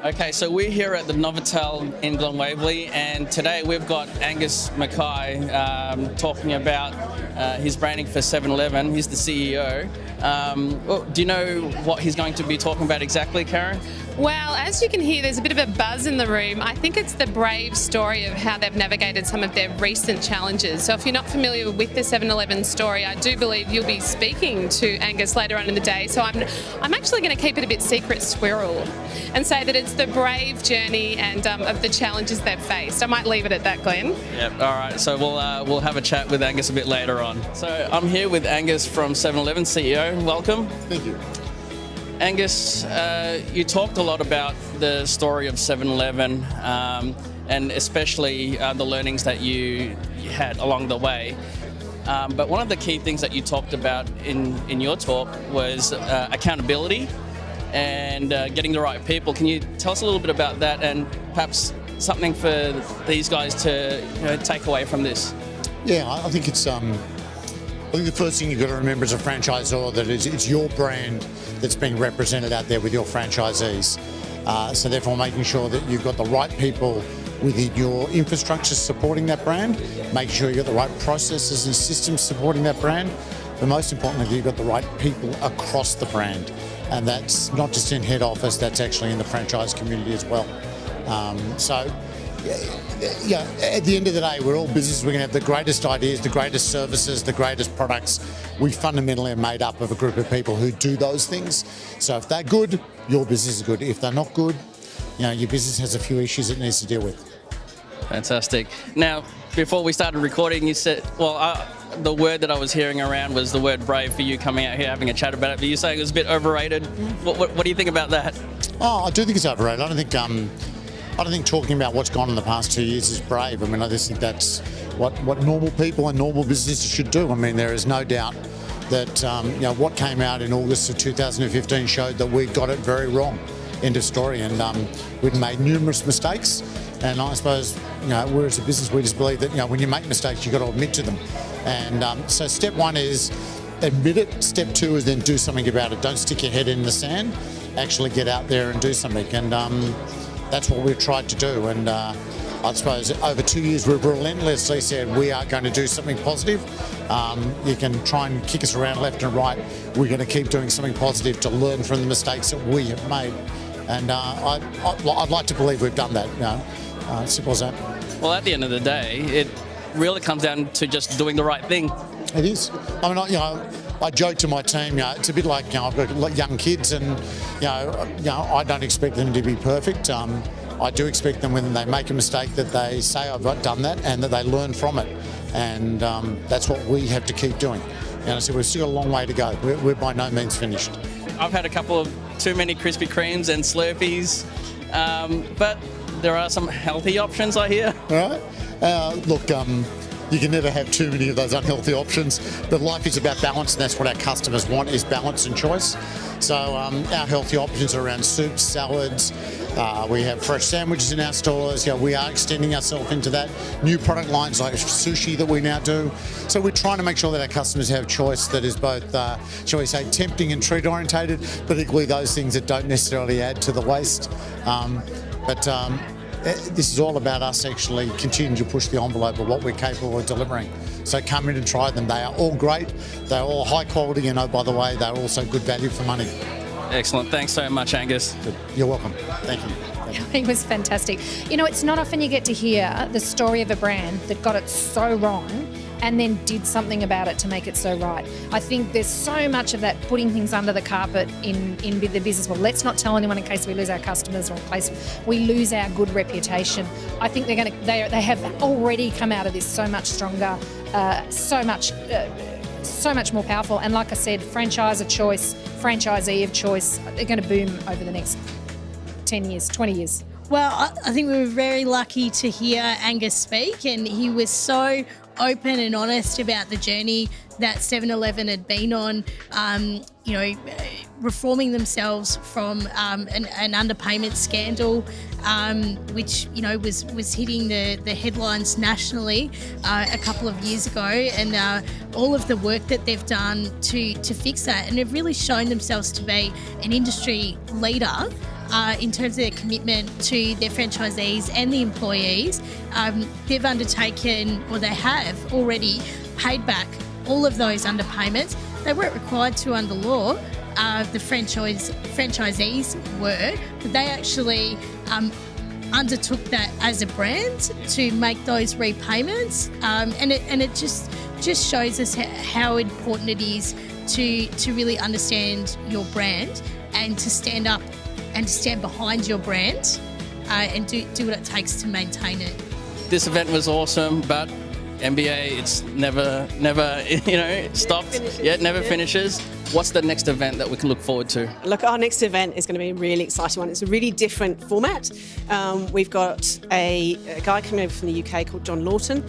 Okay, so we're here at the Novotel in Glen Waverley, and today we've got Angus Mckay talking about his branding for 7-Eleven. He's the CEO. Do you know what he's going to be talking about exactly, Karen? Well, as you can hear, there's a bit of a buzz in the room. I think it's the brave story of how they've navigated some of their recent challenges. So if you're not familiar with the 7-Eleven story, I do believe you'll be speaking to Angus later on in the day. So I'm actually going to keep it a bit secret squirrel and say that it's the brave journey and of the challenges they've faced. I might leave it at that, Glenn. Yep. All right. So we'll have a chat with Angus a bit later on. So I'm here with Angus from 7-Eleven, CEO. Welcome. Thank you. Angus, you talked a lot about the story of 7-Eleven and especially the learnings that you had along the way. But one of the key things that you talked about in your talk was accountability and getting the right people. Can you tell us a little bit about that and perhaps something for these guys to take away from this? Yeah, I think it's. I think the first thing you've got to remember as a franchisor that it's your brand that's being represented out there with your franchisees. So therefore making sure that you've got the right people within your infrastructure supporting that brand, making sure you've got the right processes and systems supporting that brand, but most importantly, you've got the right people across the brand. And that's not just in head office, that's actually in the franchise community as well. Yeah, at the end of the day, we're all business. We're going to have the greatest ideas, the greatest services, the greatest products. We fundamentally are made up of a group of people who do those things. So if they're good, your business is good. If they're not good, your business has a few issues it needs to deal with. Fantastic. Now, before we started recording, you said, the word that I was hearing around was the word brave for you coming out here having a chat about it. But you're saying it was a bit overrated. What do you think about that? Oh, I do think it's overrated. I don't think talking about what's gone in the past 2 years is brave. I mean, I just think that's what normal people and normal businesses should do. I mean, there is no doubt that what came out in August of 2015 showed that we got it very wrong. End of story. And we'd made numerous mistakes. And I suppose, we're as a business, we just believe that, when you make mistakes, you've got to admit to them. And so step one is admit it. Step two is then do something about it. Don't stick your head in the sand. Actually get out there and do something. And that's what we've tried to do. And I suppose over 2 years, we've relentlessly said we are going to do something positive. You can try and kick us around left and right. We're going to keep doing something positive to learn from the mistakes that we have made. And I'd like to believe we've done that. Simple as that. Well, at the end of the day, it really comes down to just doing the right thing. It is. I mean, I joke to my team, it's a bit like, I've got young kids and, I don't expect them to be perfect. I do expect them when they make a mistake that they say, I've done that, and that they learn from it. And that's what we have to keep doing. So we've still got a long way to go. We're by no means finished. I've had a couple of too many Krispy Kremes and Slurpees, but there are some healthy options, I hear. All right. Look, you can never have too many of those unhealthy options, but life is about balance, and that's what our customers want, is balance and choice. So our healthy options are around soups, salads. We have fresh sandwiches in our stores. We are extending ourselves into that. New product lines like sushi that we now do. So we're trying to make sure that our customers have choice that is both, shall we say, tempting and treat orientated, but equally those things that don't necessarily add to the waste. This is all about us actually continuing to push the envelope of what we're capable of delivering. So come in and try them. They are all great. They're all high quality, and by the way, they're also good value for money. Excellent. Thanks so much, Angus. You're welcome. Thank you. It was fantastic. It's not often you get to hear the story of a brand that got it so wrong and then did something about it to make it so right. I think there's so much of that putting things under the carpet in the business world. Let's not tell anyone in case we lose our customers or in case we lose our good reputation. I think they have already come out of this so much stronger, so much more powerful. And like I said, franchise of choice, franchisee of choice, they're going to boom over the next 10 years, 20 years. Well, I think we were very lucky to hear Angus speak, and he was so open and honest about the journey that 7-Eleven had been on, reforming themselves from an underpayment scandal, which was hitting the headlines nationally a couple of years ago, and all of the work that they've done to fix that, and they've really shown themselves to be an industry leader in terms of their commitment to their franchisees and the employees, they've undertaken, or they have already paid back all of those underpayments. They weren't required to under law, the franchisees were, but they actually undertook that as a brand to make those repayments, and it just shows us how important it is to really understand your brand and to stand up and to stand behind your brand, and do what it takes to maintain it. This event was awesome, but MBA, it's never stopped. It never finishes. What's the next event that we can look forward to? Look, our next event is going to be a really exciting one. It's a really different format. We've got a guy coming over from the UK called John Lawton.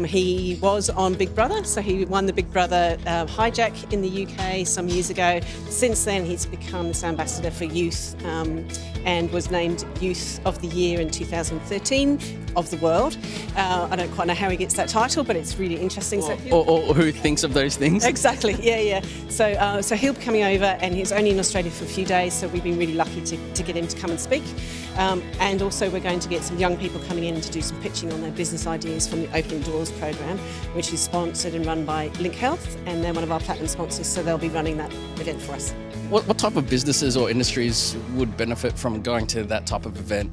He was on Big Brother, so he won the Big Brother hijack in the UK some years ago. Since then, he's become this ambassador for youth, and was named Youth of the Year in 2013 of the world. I don't quite know how he gets that title, but it's really interesting. Or who thinks of those things? Exactly, yeah. So he'll be coming over, and he's only in Australia for a few days, so we've been really lucky to get him to come and speak. And also we're going to get some young people coming in to do some pitching on their business ideas from the Opening Doors program, which is sponsored and run by Link Health, and they're one of our platinum sponsors, so they'll be running that event for us. What type of businesses or industries would benefit from going to that type of event?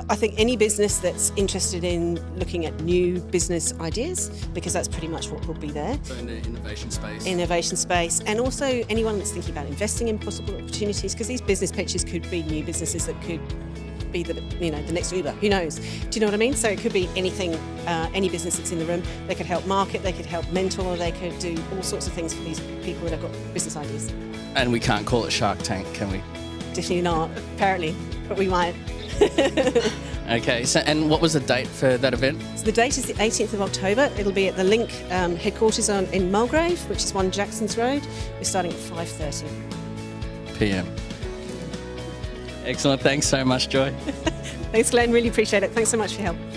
I think any business that's interested in looking at new business ideas, because that's pretty much what will be there. So in the innovation space. Innovation space, and also anyone that's thinking about investing in possible opportunities, because these business pitches could be new businesses that could be the next Uber. Who knows? Do you know what I mean? So it could be anything, any business that's in the room. They could help market, they could help mentor, they could do all sorts of things for these people that have got business ideas. And we can't call it Shark Tank, can we? Definitely not, apparently, but we might. Okay, so and what was the date for that event? So the date is the 18th of October. It'll be at the Link headquarters in Mulgrave, which is 1 Jackson's Road. We're starting at 5:30 PM. Excellent, thanks so much, Joy. Thanks, Glenn, really appreciate it. Thanks so much for your help.